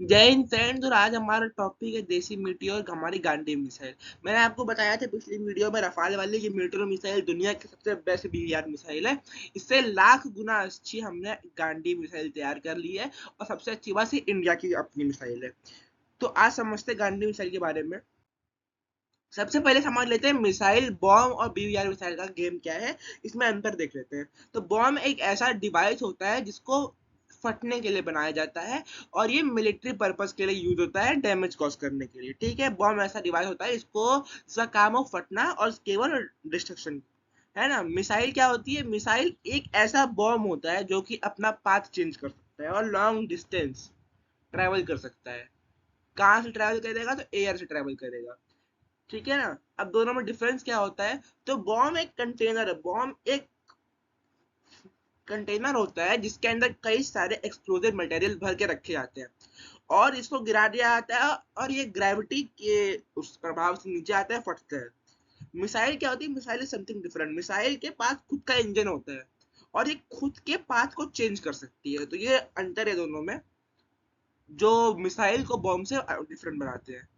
जय हिंद फ्रेंड्स। और आज हमारा टॉपिक है देसी मीटियोर हमारी गांडी मिसाइल। मैंने आपको बताया था पिछली वीडियो में रफाल वाली की मीटियोर मिसाइल दुनिया की सबसे बेस्ट बीवीआर मिसाइल है। इससे लाख गुना अच्छी हमने गांडी मिसाइल तैयार कर ली है और सबसे अच्छी बात ये इंडिया की अपनी मिसाइल है। तो आज समझते हैं गांडी मिसाइल के बारे में। सबसे पहले समझ लेते हैं मिसाइल बॉम्ब और बीवीआर मिसाइल का गेम क्या है, इसमें अंतर देख लेते हैं। तो बॉम्ब एक ऐसा डिवाइस होता है जिसको फटने के लिए बनाया जाता है और ये मिलिट्री पर्पस के लिए यूज होता है, डैमेज कॉज करने के लिए। ठीक है, बॉम्ब ऐसा डिवाइस होता है इसको इसका काम हो फटना और केवल डिस्ट्रक्शन, है ना। मिसाइल क्या होती है? मिसाइल एक ऐसा बॉम्ब होता है जो कि अपना पाथ चेंज कर सकता है और लॉन्ग डिस्टेंस ट्रेवल कर सकता है। कहाँ से ट्रेवल करेगा? तो एयर से ट्रेवल करेगा। ठीक है ना। अब दोनों में डिफरेंस क्या होता है? तो बॉम्ब एक कंटेनर है। बॉम्ब एक कंटेनर होता है जिसके अंदर कई सारे एक्सप्लोजिव मटेरियल भर के रखे जाते हैं और इसको गिरा दिया जाता है और ये ग्रेविटी के उस प्रभाव से नीचे आता है, फटता है। मिसाइल क्या होती है? Missile is something different. Missile के पास खुद का इंजन होता है और ये खुद के पाथ को चेंज कर सकती है। तो ये अंतर है दोनों में जो मिसाइल को बॉम्ब से डिफरेंट बनाते हैं।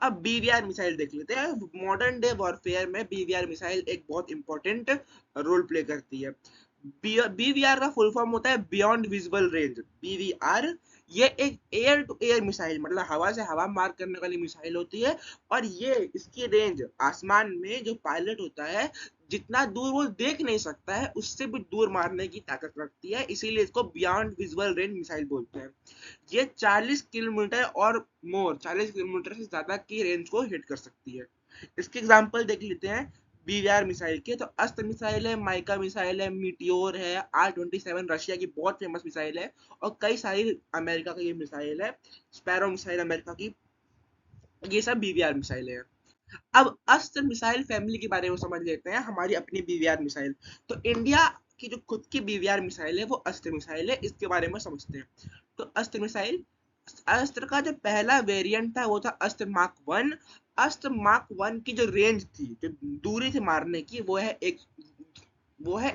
अब बीवीआर मिसाइल देख लेते हैं। मॉडर्न डे वॉरफेयर में बीवीआर मिसाइल एक बहुत इंपॉर्टेंट रोल प्ले करती है। बीवीआर का फुल फॉर्म होता है बियॉन्ड विजिबल रेंज, बीवीआर। ये एक एयर टू एयर मिसाइल, मतलब हवा से हवा मार करने वाली मिसाइल होती है। और ये इसकी रेंज आसमान में जो पायलट होता है जितना दूर वो देख नहीं सकता है उससे भी दूर मारने की ताकत रखती है, इसीलिए इसको बियॉन्ड विजुअल रेंज मिसाइल बोलते हैं। ये 40 किलोमीटर और मोर 40 किलोमीटर से ज्यादा की रेंज को हिट कर सकती है। इसके एग्जांपल देख लेते हैं बीवीआर मिसाइल के। तो अस्त्र मिसाइल है, माइका मिसाइल है, मीटियोर है, R-27 रशिया की बहुत फेमस मिसाइल है और कई सारी अमेरिका की ये मिसाइल है, स्पैरो मिसाइल अमेरिका की। ये सब बीवीआर मिसाइल है। अब अस्त्र मिसाइल फैमिली के बारे में समझ लेते हैं, हमारी अपनी बीवीआर मिसाइल। तो इंडिया की जो खुद की बीवीआर मिसाइल है वो अस्त्र मिसाइल है, इसके बारे में समझते हैं। तो अस्त्र मिसाइल, अस्त्र का जो पहला वेरिएंट था वो था अस्त्र मार्क वन। अस्त्र मार्क वन की जो रेंज थी, जो दूरी से मारने की, वो है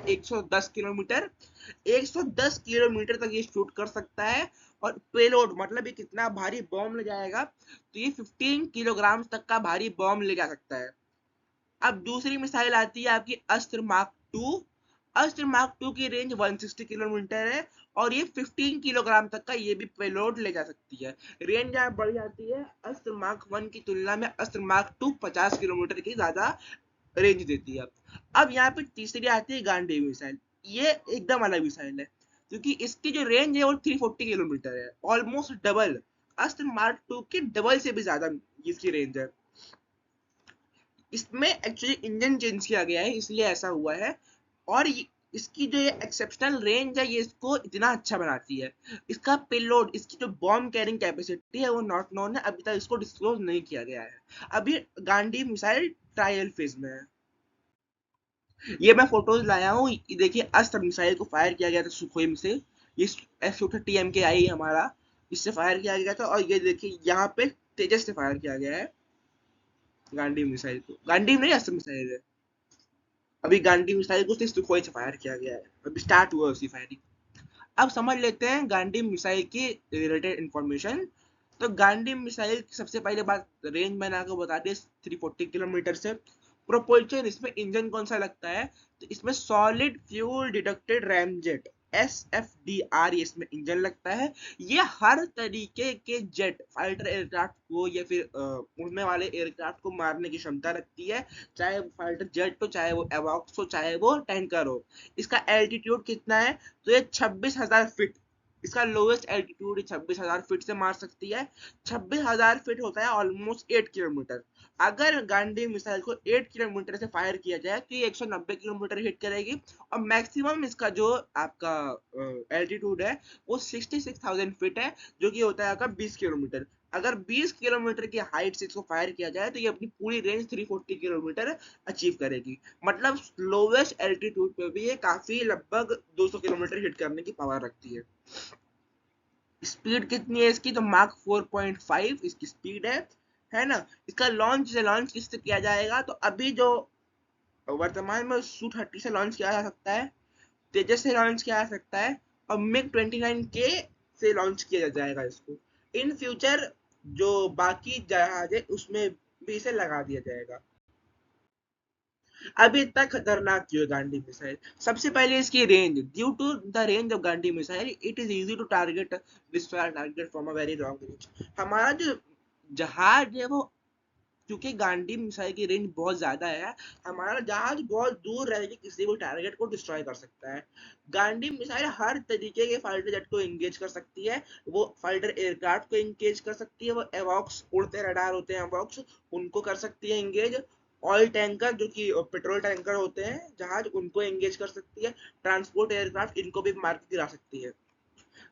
110 किलोमीटर। 110 किलोमीटर तक ये शूट कर सकता है। और पेलोड मतलब ये कितना भारी बॉम्ब ले जाएगा? तो ये 15 किलोग्राम तक का भारी बॉम्ब ले जा सकता है। अब दूसरी मिसाइल आती है आपकी अस्त्र मार्क टू। अस्त्र मार्क टू की रेंज 160 किलोमीटर है और ये 15 किलोग्राम तक का ये भी पेलोड ले जा सकती है। रेंज यहाँ बढ़ जाती है। अस्त्र मार्क वन की तुलना में अस्त्र मार्क टू 50 किलोमीटर की ज्यादा रेंज देती है। अब यहाँ पे तीसरी आती है गांडी मिसाइल। ये एकदम अलग मिसाइल है क्योंकि इसकी जो रेंज है वो 340 किलोमीटर है, ऑलमोस्ट डबल। अस्त्र मार्क टू की डबल से भी ज्यादा इसकी रेंज है। इसमें एक्चुअली इंजन चेंज किया गया है इसलिए ऐसा हुआ है। और इसकी जो ये एक्सेप्शनल रेंज है ये इसको इतना अच्छा बनाती है। इसका पेलोड, इसकी जो बॉम्ब कैरिंग कैपेसिटी है वो नॉट नोन है, अभी तक इसको डिस्क्लोज नहीं किया गया है। अभी गांडी मिसाइल ट्रायल फेज में है। ये मैं फोटोज लाया हूँ, देखिए अस्त्र मिसाइल को फायर किया गया था सुखोई में से। ये Su-30 MKI हमारा, इससे फायर किया गया था। और ये देखिए यहाँ पे तेजस से फायर किया गया है गांडी मिसाइल को। गांडी नहीं, अस्त्र मिसाइल है। अभी गांडी मिसाइल को सिर्फ सुखोई से फायर किया गया है, अभी स्टार्ट हुआ उसकी फायरिंग। अब समझ लेते हैं गांडी मिसाइल की रिलेटेड इंफॉर्मेशन। तो गांडी मिसाइल की सबसे पहले बात, रेंज मैंने आपको बता दी 340 किलोमीटर से। प्रोपल्शन, इसमें इंजन कौन सा लगता है? तो इसमें solid fuel deducted ramjet, SFDR, इसमें इंजन लगता है। ये हर तरीके के जेट फाइटर एयरक्राफ्ट को या फिर उड़ने वाले एयरक्राफ्ट को मारने की क्षमता रखती है, चाहे वो फाइटर जेट हो, चाहे वो एवॉक्स हो, चाहे वो टैंकर हो। इसका एल्टीट्यूड कितना है? तो ये 26,000 फीट, इसका लोएस्ट एल्टीट्यूड 26,000 फीट से मार सकती है। 26,000 फीट होता है ऑलमोस्ट 8 किलोमीटर। अगर गांडी मिसाइल को 8 किलोमीटर से फायर किया जाए तो ये 190 किलोमीटर हिट करेगी। और मैक्सिमम इसका जो आपका एल्टीट्यूड है वो 66,000 फीट है, जो कि होता है आपका 20 किलोमीटर। अगर 20 किलोमीटर की हाइट से इसको फायर किया जाए तो ये अपनी पूरी रेंज 340 किलोमीटर अचीव करेगी। मतलब लोवेस्ट एल्टीट्यूड पे भी ये काफी लगभग 200 किलोमीटर हिट करने की पावर रखती है। स्पीड कितनी है इसकी? तो मार्क 4.5 इसकी स्पीड है ना। इसका लॉन्च किससे किया जाएगा? तो अभी जो वर्तमान में Su-30 से लॉन्च किया जा सकता है, तेजस से लॉन्च किया जा सकता है और मिग 29K से लॉन्च किया जाएगा इसको। इन फ्यूचर जो बाकी जहाज है उसमें भी इसे लगा दिया जाएगा। अभी इतना खतरनाक क्यों है गांडी मिसाइल? सबसे पहले इसकी range, due to the range of गांडी missile it is easy to target destroy target from a very long range. हमारा जो जहाज है वो, क्योंकि गांडी मिसाइल की रेंज बहुत ज्यादा है, हमारा जहाज बहुत दूर रह के किसी भी टारगेट को डिस्ट्रॉय कर सकता है। गांडी मिसाइल हर तरीके के फाइटर जेट को एंगेज कर सकती है, वो फाइटर एयरक्राफ्ट को एंगेज कर सकती है, वो एवॉक्स उड़ते रडार होते हैं एवॉक्स, उनको कर सकती है एंगेज। ऑयल टैंकर जो कि पेट्रोल टैंकर होते हैं जहाज, उनको एंगेज कर सकती है। ट्रांसपोर्ट एयरक्राफ्ट, इनको भी मार के गिरा सकती है।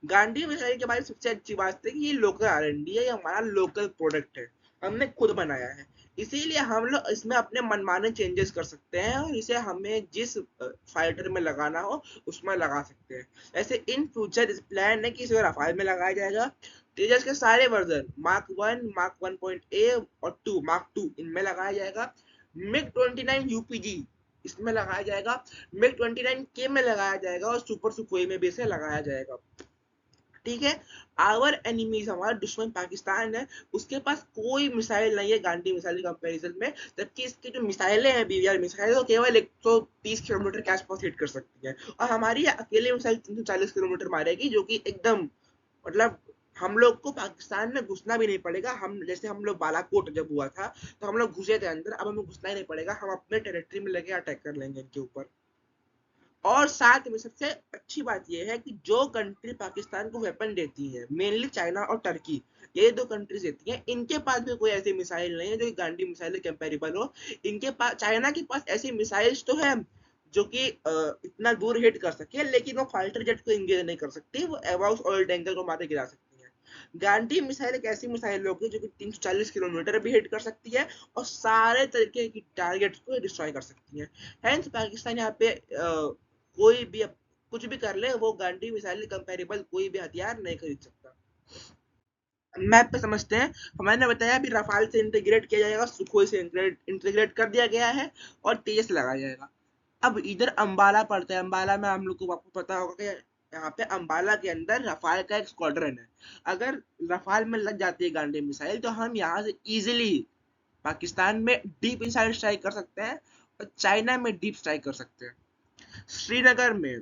गांधी मिसाइल के बारे में सबसे अच्छी बात है कि ये लोकल R&D है, ये हमारा लोकल प्रोडक्ट है, हमने खुद बनाया है। इसीलिए हम लोग इसमें अपने मनमाने चेंजेस कर सकते हैं और इसे हमें जिस फाइटर में लगाना हो उसमें लगा सकते हैं। ऐसे इन फ्यूचर इस प्लान है कि इसे रफाल में लगाया जाएगा। तेजस के सारे वर्जन मार्क 1, मार्क 1.A और 2, मार्क 2 इनमें लगाया जाएगा। MiG-29 UPG इसमें लगाया जाएगा। MiG-29K में लगाया जाएगा और सुपर सुखोई में भी इसे लगाया जाएगा। ठीक है। आवर एनिमीज, हमारा दुश्मन पाकिस्तान है, उसके पास कोई मिसाइल नहीं है गांडी मिसाइल के कंपैरिजन में, जबकि इसकी जो मिसाइलें हैं BVR मिसाइल, तो केवल 130 किलोमीटर के आसपास हिट कर सकती है, और हमारी अकेले मिसाइल 340 किलोमीटर मारेगी, जो कि एकदम मतलब हम लोग को पाकिस्तान में घुसना भी नहीं पड़ेगा। हम जैसे हम लोग बालाकोट जब हुआ था तो हम लोग घुसे थे अंदर, अब हमें घुसना ही नहीं पड़ेगा, हम अपने टेरिटरी में लेके अटैक कर लेंगे इनके ऊपर। और साथ में सबसे अच्छी बात यह है कि जो कंट्री पाकिस्तान को वेपन देती है, मेनली चाइना और टर्की, ये दो कंट्रीज देती हैं, इनके पास भी कोई ऐसी मिसाइल नहीं है जो गांडी मिसाइल के कंपेरेबल हो। इनके पास, चाइना के पास ऐसी मिसाइल्स तो है जो कि इतना दूर हिट कर सके, लेकिन वो फाइटर जेट को इंगेज नहीं कर सकती, वो एवाउस ऑयल टैंकर को मारे गिरा सकती है। गांडी मिसाइल एक ऐसी मिसाइल होगी जो कि 340 किलोमीटर भी हिट कर सकती है और सारे तरीके की टारगेट्स को डिस्ट्रॉय कर सकती है। हेंस पाकिस्तान यहाँ पे कोई भी कुछ भी कर ले, वो गांडी मिसाइल कंपेरेबल कोई भी हथियार नहीं खरीद सकता। मैप पे समझते हैं। मैंने बताया अभी रफाल से इंटीग्रेट किया जाएगा, सुखोई से इंटीग्रेट कर दिया गया है और तेजस लगाया जाएगा। अब इधर अंबाला पड़ता है, अंबाला में हम लोग को आपको पता होगा कि यहाँ पे अंबाला के अंदर रफाल का एक स्क्वाड्रन है। अगर रफाल में लग जाती है गांडी मिसाइल तो हम यहाँ से इजिली पाकिस्तान में डीप मिसाइल स्ट्राइक कर सकते हैं और चाइना में डीप स्ट्राइक कर सकते हैं। श्रीनगर में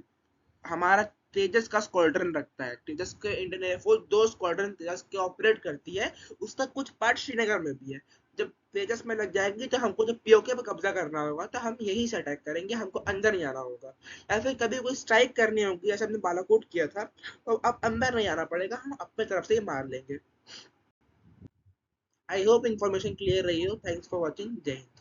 हमारा तेजस का स्क्वाड्रन रखता है, तेजस के इंडियन एयरफोर्स 2 स्क्वाड्रन तेजस के ऑपरेट करती है, उसका कुछ पार्ट श्रीनगर में भी है। जब तेजस में लग जाएंगे तो हमको जब पीओके पर कब्जा करना होगा तो हम यहीं से अटैक करेंगे, हमको अंदर नहीं आना होगा। या फिर कभी कोई स्ट्राइक करनी होगी जैसे हमने बालाकोट किया था, तो अब अंदर नहीं आना पड़ेगा, हम अपने तरफ से ही मार लेंगे। आई होप इन्फॉर्मेशन क्लियर रही हो। Thanks for watching. जय हिंद।